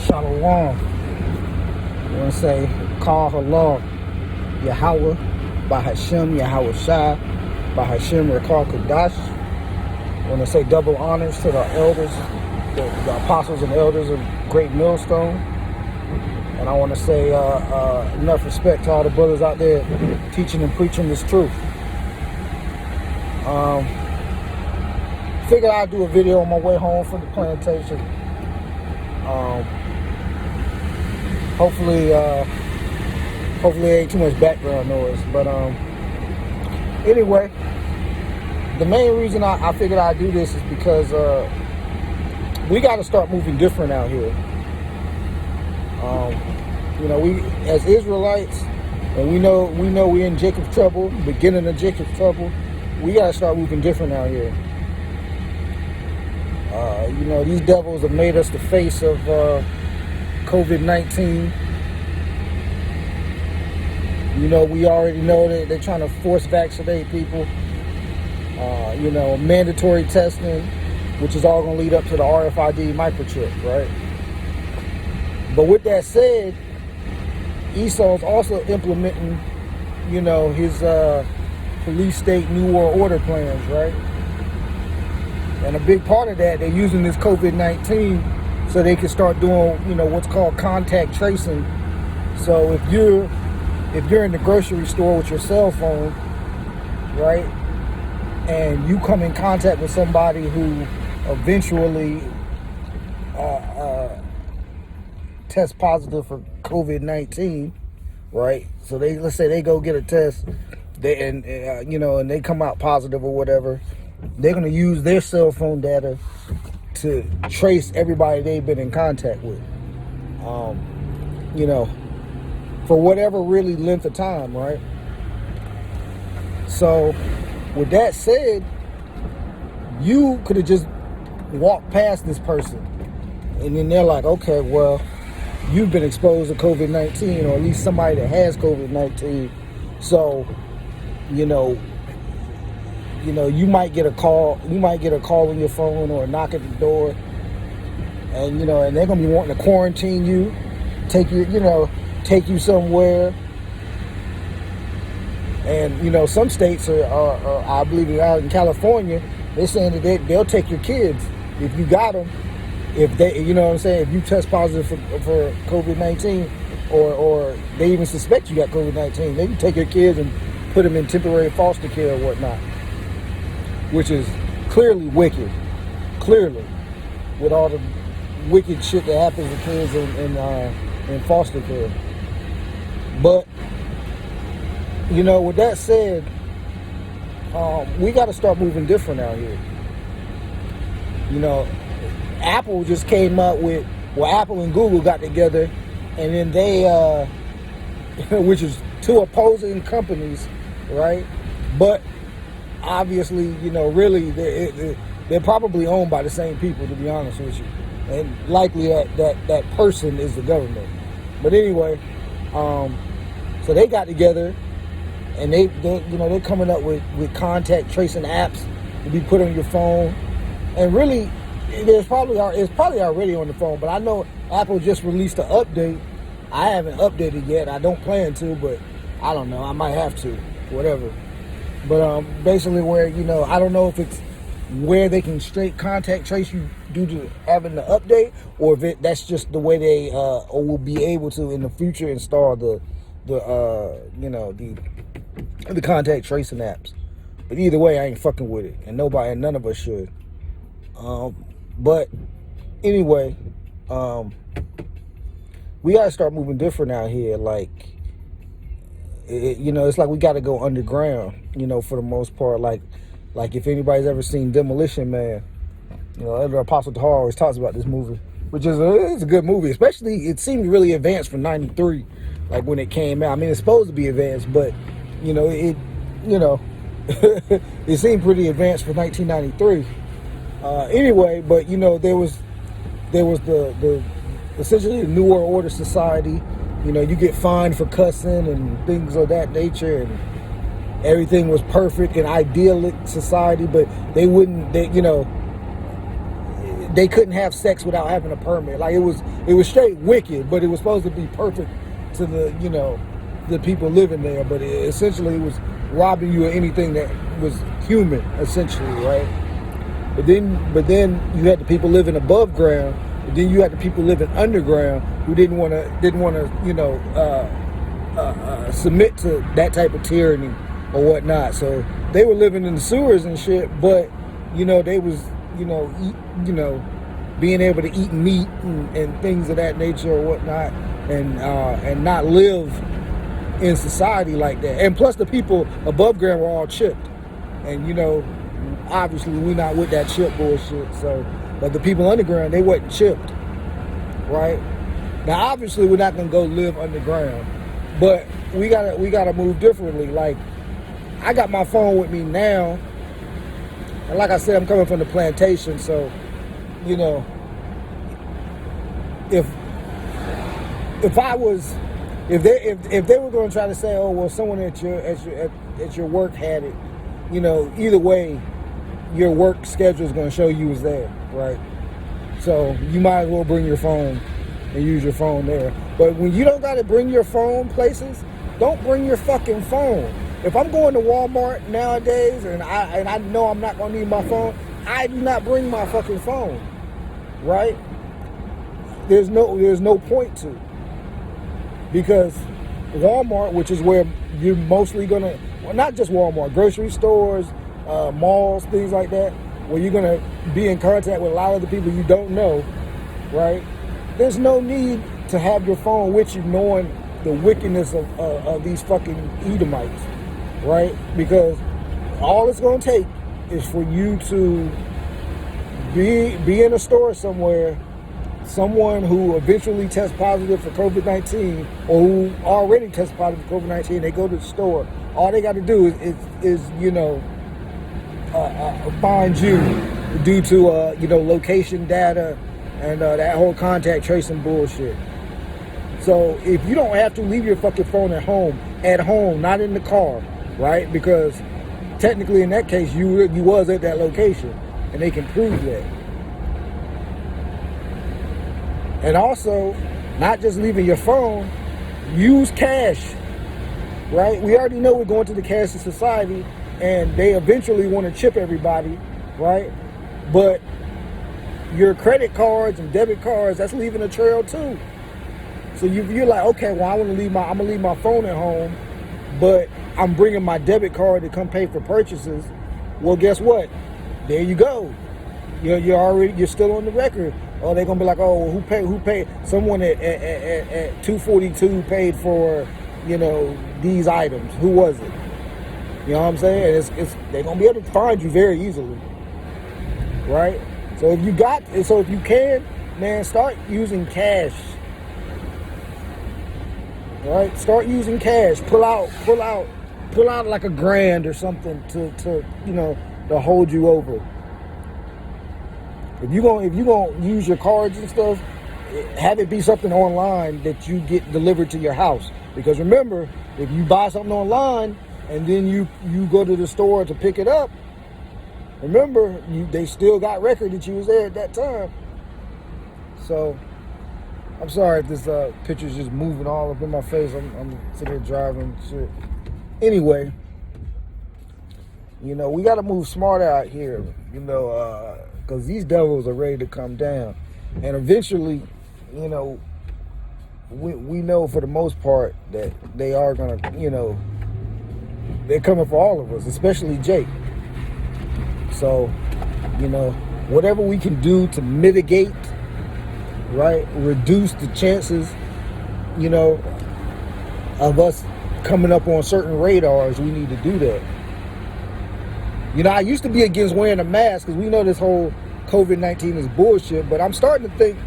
Shalom. I want to say, call Allah, Yahweh, by Hashem, Yahweh Shai, by Hashem, Rekal Kadash. I want to say double honors to the elders, the apostles and elders of Great Millstone. And I want to say enough respect to all the brothers out there teaching and preaching this truth. Figured I'd do a video on my way home from the plantation. Hopefully there ain't too much background noise. But anyway, the main reason I figured I'd do this is because we got to start moving different out here. We as Israelites, and we know we're in Jacob's trouble, beginning of Jacob's trouble. We got to start moving different out here. These devils have made us the face of COVID-19. We already know that they're trying to force vaccinate people. Mandatory testing, which is all going to lead up to the RFID microchip, right? But with that said, Esau's also implementing, his police state New World Order plans, right? And a big part of that, they're using this COVID-19 so they can start doing, what's called contact tracing. So if you're in the grocery store with your cell phone, right, and you come in contact with somebody who eventually tests positive for COVID-19, right? So let's say they go get a test, and they come out positive or whatever. They're going to use their cell phone data to trace everybody they've been in contact with, for whatever really length of time, right? So, with that said, you could have just walked past this person, and then they're like, okay, well, you've been exposed to COVID-19, or at least somebody that has COVID-19, so, you might get a call. You might get a call on your phone or a knock at the door, and and they're gonna be wanting to quarantine you, take you somewhere. And some states are I believe out in California, they're saying that they'll take your kids if you got them. If they, if you test positive for COVID-19, or they even suspect you got COVID-19, they can take your kids and put them in temporary foster care or whatnot. Which is clearly wicked, with all the wicked shit that happens to kids in foster care. But with that said, we got to start moving different out here. Apple just came up with, Apple and Google got together, and then they, which is two opposing companies, right? But obviously, really, they're probably owned by the same people, to be honest with you, and likely that person is the government. But anyway, so they got together, and they're coming up with contact tracing apps to be put on your phone, and really, it's probably already on the phone. But I know Apple just released an update. I haven't updated yet. I don't plan to, but I don't know. I might have to, whatever. But basically where, I don't know if it's where they can straight contact trace you due to having the update, or if that's just the way they or will be able to in the future install the contact tracing apps. But either way, I ain't fucking with it, and none of us should. But anyway, we gotta start moving different out here. Like, it's like we got to go underground, for the most part. Like if anybody's ever seen Demolition Man, Elder Apostle Tahar always talks about this movie, which is it's a good movie. Especially, it seemed really advanced for '93, like when it came out. I mean, it's supposed to be advanced, but it it seemed pretty advanced for 1993. Anyway, but there was the essentially the New World Order society. You get fined for cussing and things of that nature, and everything was perfect and idyllic society, but they they couldn't have sex without having a permit. Like it was straight wicked, but it was supposed to be perfect to the the people living there. But essentially, it was robbing you of anything that was human, essentially, right? But then you had the people living above ground. But then you had the people living underground who didn't want to submit to that type of tyranny or whatnot. So they were living in the sewers and shit, but they was being able to eat meat and things of that nature or whatnot, and not live in society like that. And plus the people above ground were all chipped, and obviously we're not with that chip bullshit. So, but the people underground, they wasn't chipped, right? Now obviously we're not gonna go live underground, but we gotta move differently. Like I got my phone with me now, and like I said, I'm coming from the plantation, so if they were going to try to say, oh well, someone at your work had it, either way, your work schedule is going to show you was there, right? So you might as well bring your phone and use your phone there. But when you don't got to bring your phone places, don't bring your fucking phone. If I'm going to Walmart nowadays and I know I'm not going to need my phone, I do not bring my fucking phone, right? There's no point to, because Walmart, which is where you're mostly gonna, well, not just Walmart, grocery stores, malls, things like that, where you're gonna be in contact with a lot of the people you don't know, right? There's no need to have your phone with you, knowing the wickedness of these fucking Edomites, right? Because all it's gonna take is for you to be in a store somewhere, someone who eventually tests positive for COVID-19 or who already tests positive for COVID-19, they go to the store. All they got to do is find you due to location data and that whole contact tracing bullshit. So if you don't have to, leave your fucking phone at home, not in the car, right? Because technically in that case you was at that location and they can prove that. And also, not just leaving your phone, use cash, right? We already know we're going to the cashless society, and they eventually want to chip everybody, right? But your credit cards and debit cards, that's leaving a trail too. So you're like, okay, well, I'm gonna leave my phone at home, but I'm bringing my debit card to come pay for purchases. Well, guess what? There you go. You're still on the record. Oh, they're gonna be like, oh, who paid? Someone at 242 paid for, these items. Who was it? You know what I'm saying? They're gonna be able to find you very easily, right? So if you can, man, start using cash. Right? Start using cash. Pull out like $1,000 or something to hold you over. If you're gonna use your cards and stuff, have it be something online that you get delivered to your house. Because remember, if you buy something online and then you go to the store to pick it up, remember they still got record that you was there at that time. So I'm sorry if this picture's just moving all up in my face. I'm sitting here driving shit. Anyway, we got to move smarter out here, because these devils are ready to come down. And eventually, we know for the most part that they are going to, they're coming for all of us, especially Jake. So, whatever we can do to mitigate, right, reduce the chances, of us coming up on certain radars, we need to do that. I used to be against wearing a mask because we know this whole COVID-19 is bullshit, but I'm starting to think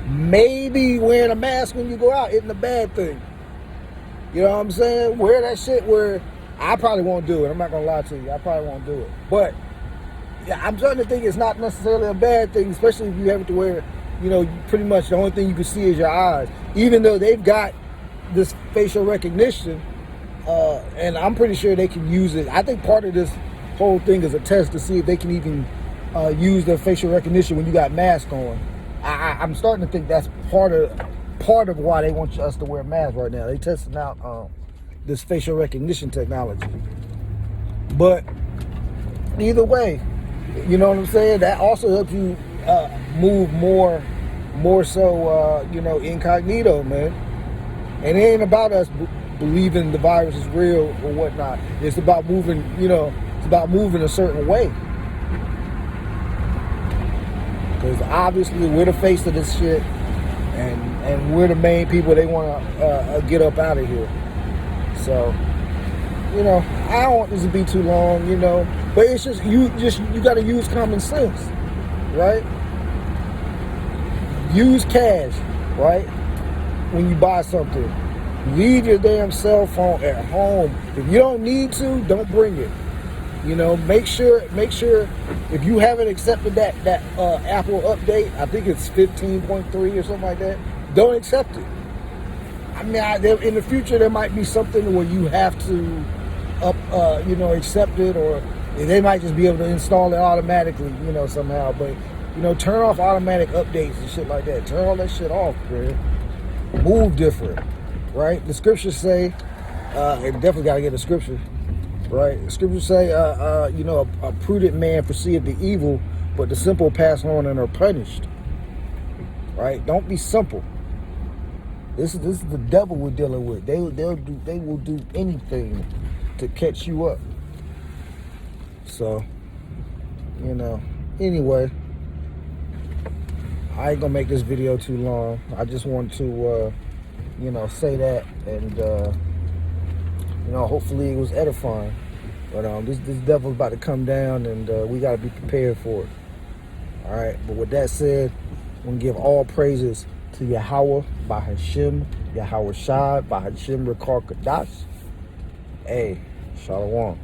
maybe wearing a mask when you go out isn't a bad thing. You know what I'm saying? Wear that shit where I probably won't do it. I'm not going to lie to you. I probably won't do it. But yeah, I'm starting to think it's not necessarily a bad thing, especially if you have to wear, pretty much the only thing you can see is your eyes. Even though they've got this facial recognition, and I'm pretty sure they can use it. I think part of this whole thing is a test to see if they can even use their facial recognition when you got masks on. I'm starting to think that's part of why they want us to wear masks right now. They testing out this facial recognition technology. But either way, you know what I'm saying? That also helps you move more so, incognito, man. And it ain't about us believing the virus is real or whatnot. It's about moving, it's about moving a certain way. Because obviously we're the face of this shit, and we're the main people they want to get up out of here. So, I don't want this to be too long, but it's just you got to use common sense, right? Use cash, right? When you buy something, leave your damn cell phone at home. If you don't need to, don't bring it. Make sure if you haven't accepted that Apple update, I think it's 15.3 or something like that, don't accept it. I mean, in the future there might be something where you have to accept it, or they might just be able to install it automatically, somehow. But turn off automatic updates and shit like that. Turn all that shit off, man. Move different, right? The scriptures say, and definitely got to get the scripture. Right, the scriptures say, a prudent man foreseeth the evil, but the simple pass on and are punished. Right, don't be simple. This is the devil we're dealing with. They will do anything to catch you up. So, anyway, I ain't gonna make this video too long. I just want to, say that, and hopefully it was edifying. But this devil's about to come down, and we got to be prepared for it. All right. But with that said, I'm going to give all praises to Yahweh by Hashem, Yahweh Shai by Hashem Rikar Kadash. Hey, Shalom.